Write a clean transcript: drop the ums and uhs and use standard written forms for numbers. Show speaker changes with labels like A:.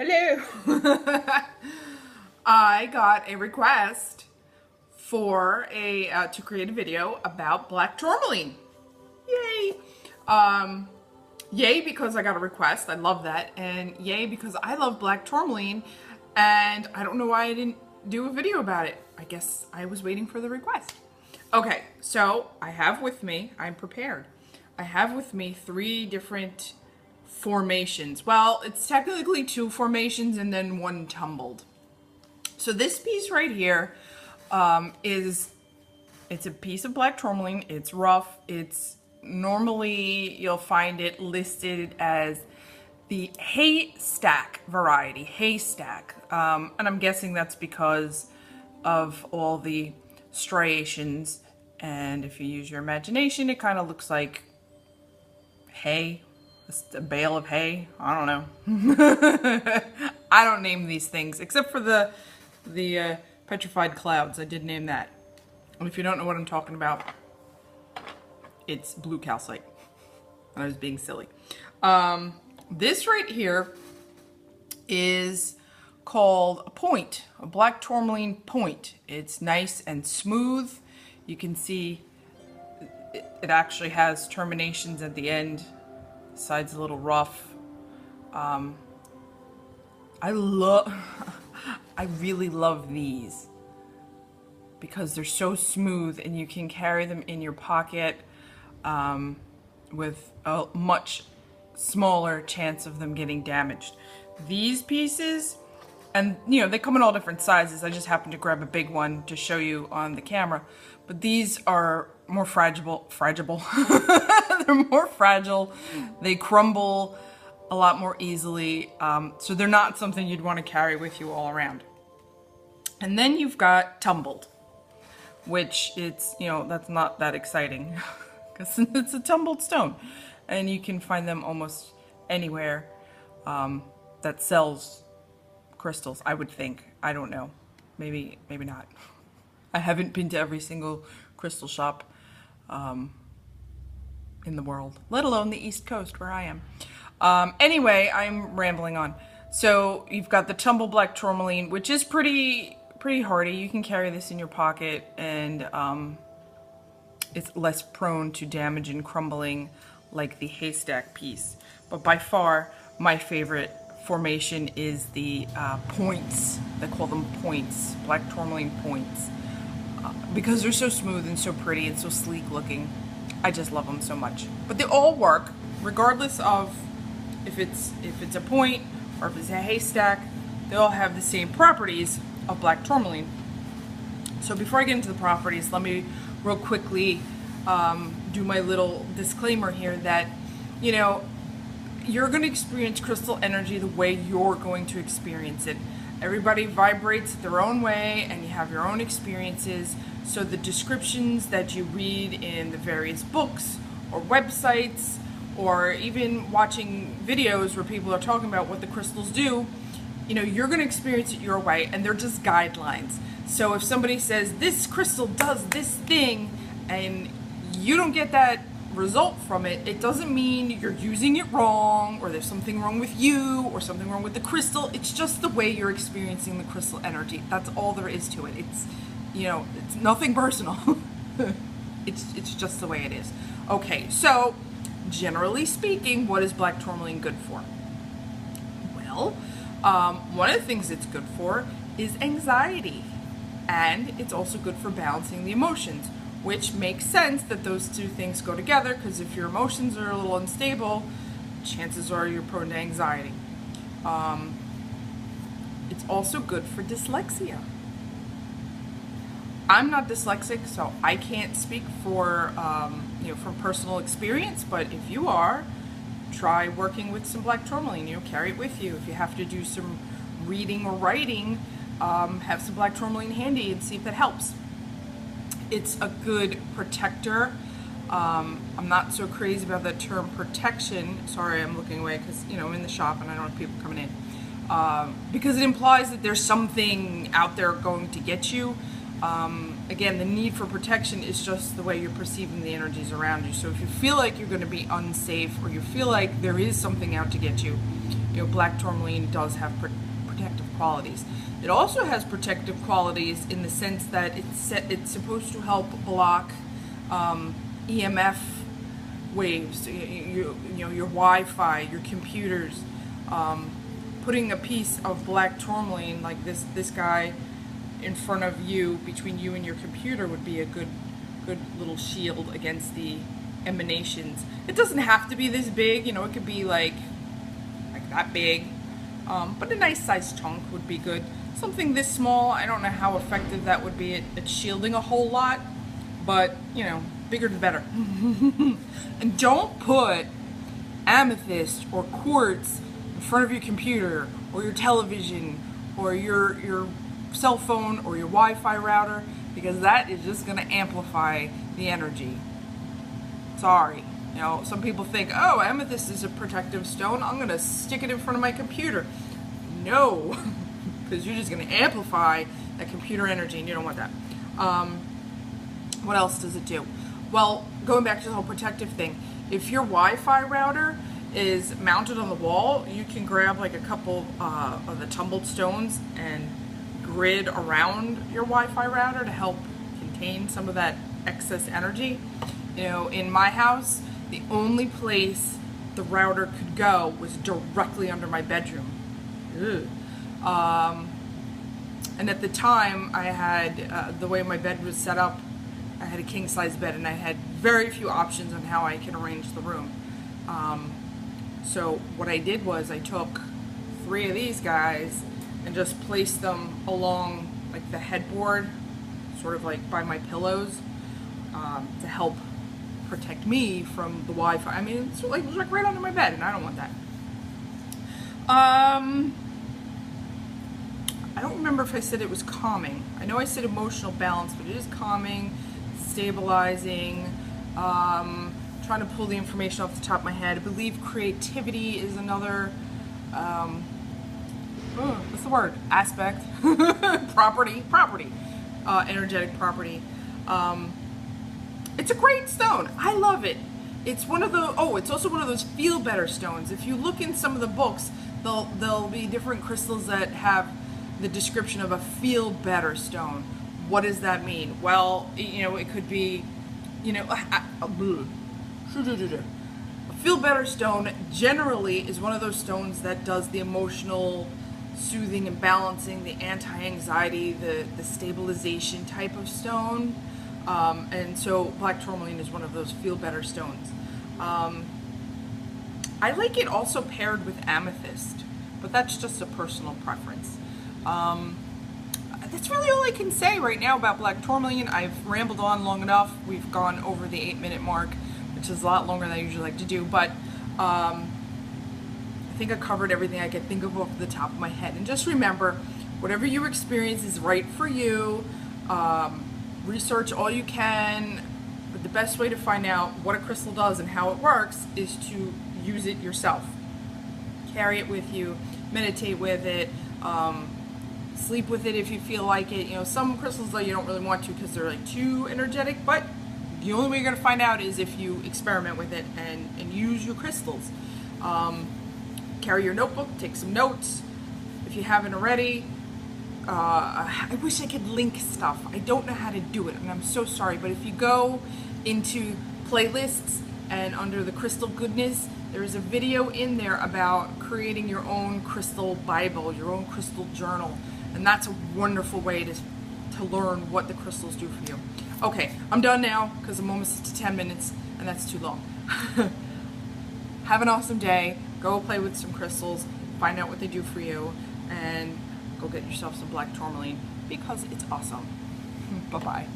A: Hello. I got a request for to create a video about black tourmaline. Yay! Yay because I got a request. I love that, and yay because I love black tourmaline, and I don't know why I didn't do a video about it. I guess I was waiting for the request. Okay, so I have with me, I'm prepared. I have with me 3 different formations. Well, it's technically 2 formations and then 1 tumbled. So this piece right here it's a piece of black tourmaline. It's rough. It's normally, you'll find it listed as the haystack variety, haystack. And I'm guessing that's because of all the striations, and if you use your imagination, it kind of looks like hay, a bale of hay. I don't know. I don't name these things except for the petrified clouds. I did name that. And if you don't know what I'm talking about, it's blue calcite. I was being silly. This right here is called a point, a black tourmaline point. It's nice and smooth. You can see it actually has terminations at the end. The side's a little rough. I really love these because they're so smooth and you can carry them in your pocket with a much smaller chance of them getting damaged. These pieces, and you know, they come in all different sizes. I just happened to grab a big one to show you on the camera, but these are more fragile. They're more fragile. They crumble a lot more easily. So they're not something you'd want to carry with you all around. And then you've got tumbled, which it's, you know, that's not that exciting because it's a tumbled stone, and you can find them almost anywhere that sells crystals, I would think. I don't know. Maybe not. I haven't been to every single crystal shop in the world, let alone the East Coast where I am. Anyway, I'm rambling on. So you've got the tumble black tourmaline, which is pretty hardy. You can carry this in your pocket, and it's less prone to damage and crumbling like the haystack piece. But by far, my favorite formation is the points. They call them points, black tourmaline points, because they're so smooth and so pretty and so sleek looking. I just love them so much. But they all work regardless of if it's a point or if it's a haystack. They all have the same properties of black tourmaline. So before I get into the properties, let me real quickly do my little disclaimer here that, you know, you're going to experience crystal energy the way you're going to experience it. Everybody vibrates their own way, and you have your own experiences. So the descriptions that you read in the various books or websites, or even watching videos where people are talking about what the crystals do, you know, you're going to experience it your way, and they're just guidelines. So if somebody says this crystal does this thing and you don't get that result from it, it doesn't mean you're using it wrong, or there's something wrong with you, or something wrong with the crystal. It's just the way you're experiencing the crystal energy. That's all there is to it. It's, you know, it's nothing personal. it's just the way it is. Okay, so generally speaking, what is black tourmaline good for? Well, one of the things it's good for is anxiety, and it's also good for balancing the emotions, which makes sense that those 2 things go together, because if your emotions are a little unstable, chances are you're prone to anxiety. It's also good for dyslexia. I'm not dyslexic, so I can't speak for, you know, from personal experience, but if you are, try working with some black tourmaline. You know, carry it with you. If you have to do some reading or writing, have some black tourmaline handy and see if that helps. It's a good protector. I'm not so crazy about the term protection. Sorry, I'm looking away because, you know, I'm in the shop and I don't have people coming in. Because it implies that there's something out there going to get you. Again, the need for protection is just the way you're perceiving the energies around you. So if you feel like you're going to be unsafe, or you feel like there is something out to get you, black tourmaline does have protective qualities. It also has protective qualities in the sense that it's supposed to help block EMF waves, your Wi-Fi, your computers. Putting a piece of black tourmaline like this guy in front of you, between you and your computer, would be a good little shield against the emanations. It doesn't have to be this big, it could be like that big, but a nice sized chunk would be good. Something this small, I don't know how effective that would be at shielding a whole lot, but bigger the better. And don't put amethyst or quartz in front of your computer or your television or your cell phone or your Wi-Fi router, because that is just going to amplify the energy. Sorry. Some people think, oh, amethyst is a protective stone, I'm going to stick it in front of my computer. No, because you're just going to amplify that computer energy, and you don't want that. What else does it do? Well, going back to the whole protective thing, if your Wi-Fi router is mounted on the wall, you can grab like a couple of the tumbled stones and grid around your Wi-Fi router to help contain some of that excess energy. In my house, the only place the router could go was directly under my bedroom. And at the time, I had, the way my bed was set up, I had a king-size bed, and I had very few options on how I could arrange the room. So what I did was I took 3 of these guys and just placed them along like the headboard, sort of like by my pillows, to help protect me from the Wi-Fi. I mean, it was like right under my bed, and I don't want that. I don't remember if I said it was calming. I know I said emotional balance, but it is calming, stabilizing, trying to pull the information off the top of my head. I believe creativity is another, what's the word? Aspect. Property, energetic property. It's a great stone. I love it. It's one of the, it's also one of those feel better stones. If you look in some of the books, there'll be different crystals that have the description of a feel better stone. What does that mean? Well, it could be, a feel better stone generally is one of those stones that does the emotional soothing and balancing, the anti-anxiety, the stabilization type of stone. And so black tourmaline is one of those feel better stones. I like it also paired with amethyst, but that's just a personal preference. That's really all I can say right now about black tourmaline. I've rambled on long enough. We've gone over the 8-minute mark, which is a lot longer than I usually like to do, but I think I covered everything I could think of off the top of my head. And just remember, whatever you experience is right for you. Research all you can, but the best way to find out what a crystal does and how it works is to use it yourself. Carry it with you, meditate with it, sleep with it if you feel like it. Some crystals though you don't really want to because they're like too energetic, but the only way you're going to find out is if you experiment with it and use your crystals. Carry your notebook, take some notes if you haven't already. I wish I could link stuff. I don't know how to do it, and I'm so sorry, but if you go into playlists and under the crystal goodness, there is a video in there about creating your own crystal Bible, your own crystal journal, and that's a wonderful way to learn what the crystals do for you. Okay, I'm done now because I'm almost to 10 minutes, and that's too long. Have an awesome day. Go play with some crystals, find out what they do for you, and go get yourself some black tourmaline because it's awesome. Bye-bye.